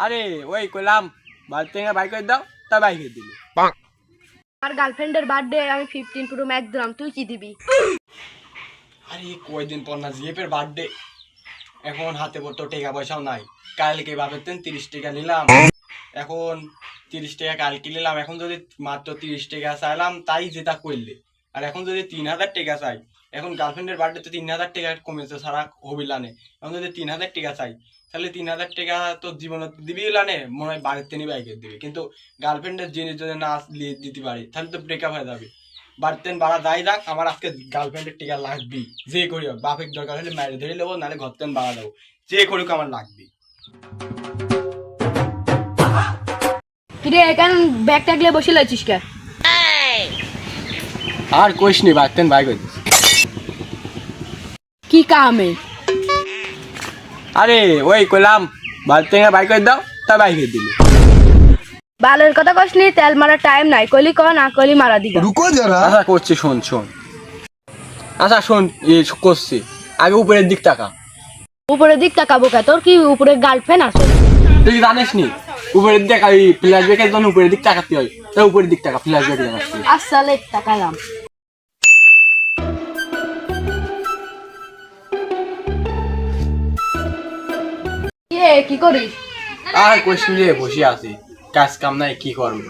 আরে ওই কইলাম বাড়ি থেকে বাইক করে দাও তা বাইকে দিলি। আর গার্লফ্রেন্ডের বার্থডে আমি 15 প্রো ম্যাক্স দিলাম, তুই কি দিবি? আরে কয়দিন পর না জিএপের বার্থডে, এখন হাতে তো টাকা পয়সাও নাই। কালকে ভাবতেন 30 টাকা নিলাম, এখন 30 টাকা কালকে নিলাম, এখন যদি মাত্র 30 টাকা চাইলাম তাই যেটা করলে। আর এখন যদি 3000 টাকা চাই, এখন গার্লফ্রেন্ডের বার্থডে তো 3000 টাকা কমেছে সারা হবিলানে। এখন যদি 3000 টাকা চাই তাহলে 3000 টাকা তো জীবনে দিবি লানে, মনে হয় বাড়িতে নিয়ে বাইকে দিবি। কিন্তু গার্লফ্রেন্ডের জিনিস যদি না দিতে পারি তাহলে তো ব্রেকআপ হয়ে যাবে। বাড়তেন বাড়া যাই যাক, আমার আজকে গার্লফ্রেন্ডের টিকা লাগবি, যে করি হোক। বাপের দরকার হলে মায়ের ধরে নেবো, নাহলে ঘরতেন বাড়া দেবো, যে করুক আমার লাগবি। কিরে এখন ব্যাগ টাগলে বসে লাইছিস কে? আর কইস নি, বাড়তেন বাইক হয়ে কি কামে? আরে ওই কইলাম বাড়ি থেকে বাইক করে দাও তা বাইকে দিলি। বালের কথা কস নি, তেল মারার টাইম নাই, কইলি ক না কইলি মারা দিবা। रुको जरा। আচ্ছা করছি, শোন শোন, আচ্ছা শোন করছি, আগে উপরের দিক তাকা। উপরের দিক তাকাবো কে? তোর কি উপরে গার্লফ্রেন্ড আছে? তুই জানিস নি উপরের দিক ওই ফ্ল্যাশ ব্যাকের জন্য উপরের দিক তাকাতে হয়, তাই উপরের দিক তাকা, ফ্ল্যাশ ব্যাকে জানাচ্ছি। আসলে তাকালাম। কি করিস? আর কইস নি রে, বসে আছি, কাজ কাম নাই, কি করবো।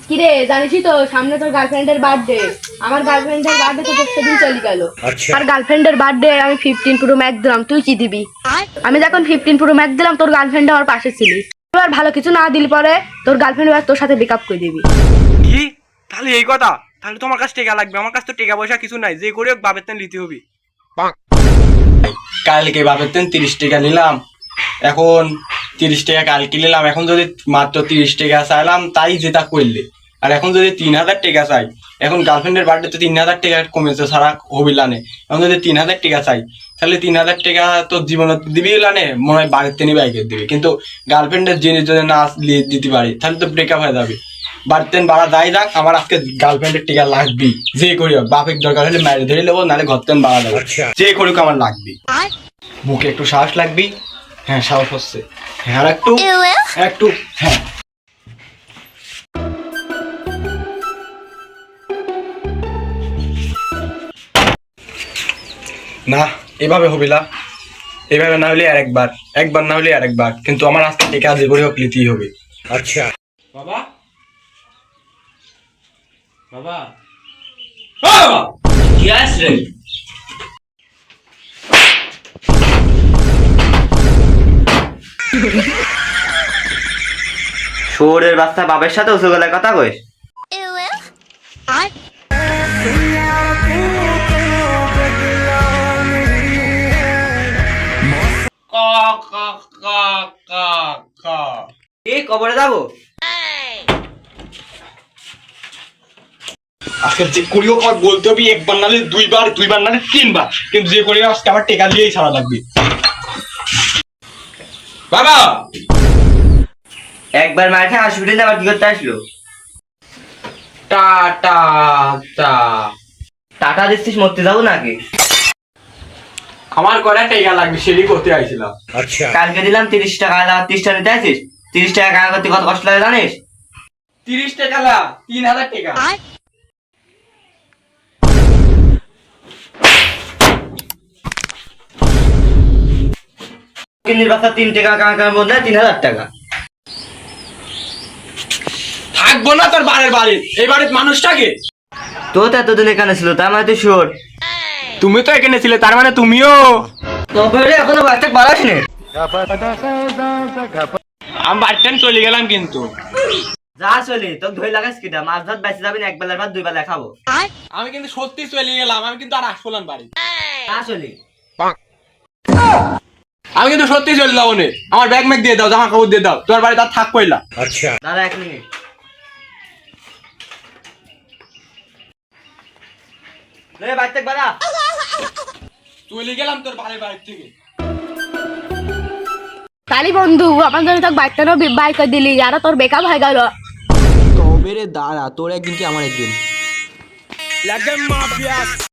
কিরে জানিসই তো সামনে তোর গার্লফ্রেন্ডের বার্থডে। আমার গার্লফ্রেন্ডের বার্থডে তো সেদিন চলে গেল। আর গার্লফ্রেন্ডের বার্থডে আমি 15 প্রো ম্যাক্স দিলাম, তুই কি দিবি? আমি যখন 15 প্রো ম্যাক্স দিলাম তোর গার্লফ্রেন্ড আমার পাশে ছিলি, এবার ভালো কিছু না দিলে পরে তোর গার্লফ্রেন্ড তোর সাথে ব্রেকআপ করে দিবি। কি তাহলে এই কথা? তাহলে তোমার কাছে টাকা লাগবে, আমার কাছে তো টাকা পয়সা কিছু নাই, যে করে হোক বাপের তেন নিতে হবে। কালকে বাপের তেন 30 টাকা নিলাম, এখন 30 টাকা কালকে নিলাম, এখন যদি মাত্র 30 টাকা চাইলাম তাই যেটা করলে। আর এখন যদি 3000 টাকা চাই, এখন গার্লফ্রেন্ডের বার্থডে তো 3000 টাকা কমেছে সারা হবিলানে। এখন যদি 3000 টাকা চাই তাহলে 3000 টাকা তো জীবনে দিবি লানে, মনে হয় বাড়িতে নিয়ে বাইকে দিবি। কিন্তু গার্লফ্রেন্ডের জিনিস যদি না দিতে পারি তাহলে তো ব্রেকআপ হয়ে যাবে। বাড়তেন বাড়া যাই যাক, আমার আজকে গার্লফ্রেন্ডের টিকা লাগবি, যে করি হোক। বাপের দরকার হলে মায়ের ধরে নেবো, নাহলে ঘরতেন বাড়া দেবো, যে করুক আমার লাগবি। বুকে একটু সাহস লাগবি। হ্যাঁ সাহস হচ্ছে, হ্যাঁ আর একটু একটু, হ্যাঁ। না এভাবে হবিলা, এভাবে না হলে আর একবার, একবার না হলে আর একবার, কিন্তু আমার আজকে টিকা যে করে হোক নিতেই হবে। अच्छा বাবা, বাবা, বাবা, Yes, রে। শহরের বাচ্চা বাবার সাথে উঁচু গলায় কথা কইস? এই কবরে যাবো? আজকে যে করিও আমার বলতে হবে একবার নালে দুইবার, দুইবার নালে তিনবার, কিন্তু যে করিও আজকে আমার টেকা দিয়েই ছাড়া লাগবে। বাবা, একবার মার খেয়ে হসপিটালে আবার কি করতে আসলো? টাটা টা, টাকা দিচ্ছিস মরতে যাবো নাকি? আমার কয়টা টেকা লাগবে সেটাই করতে আইছিলাম। अच्छा কালকে দিলাম 30 টাকা, আর 30 টাকা নিতে আসিস? 30 টাকা কাজ করতে কত কষ্ট লাগে জানিস? 30 টাকা না, 3000 টাকা। কিন্নির বাচ্চা 3 টাকা কামার মধ্যে 3000 টাকা। থাকবো না তোর বাড়ির বাড়ি, এই বাড়ির মানুষটাকে। তো এতদিন এখানে ছিল, তার মানে তুই শোর। তুমি তো এখানে ছিলে, তার মানে তুমিও। তবে এখনো বাচ্চা বাড়াস নি। আমি বাড়িতে চলে গেলাম কিন্তু। যা চলি তোকে ধরে লাগাস কিটা, মাছ ভাত বেঁচে যাবি না, এক বেলার ভাত 2 বেলা খাবো। আমি কিন্তু সত্যি চলে গেলাম, আমি কিন্তু আর আসবো না বাড়ি। যা চলি। আমি কিন্তু সত্যি চলে যাবো নে। আমার ব্যাগ ম্যাগ দিয়ে দাও, জামা কাপড় দিয়ে দাও, তোমার বাড়ি তার থাক পয়লা। अच्छा দাদা 1 মিনিট। লে বাইতে বাড়া। চলে গেলাম তোর বাড়ির বাড়ি থেকে। তালি বন্ধু আমার জন্য তোকে বাইকটা বাইক করে দিলি, আর তোর বেকআপ হয়ে গেল। তবে রে দাঁড়া, তোর একদিন কি আমার একদিন।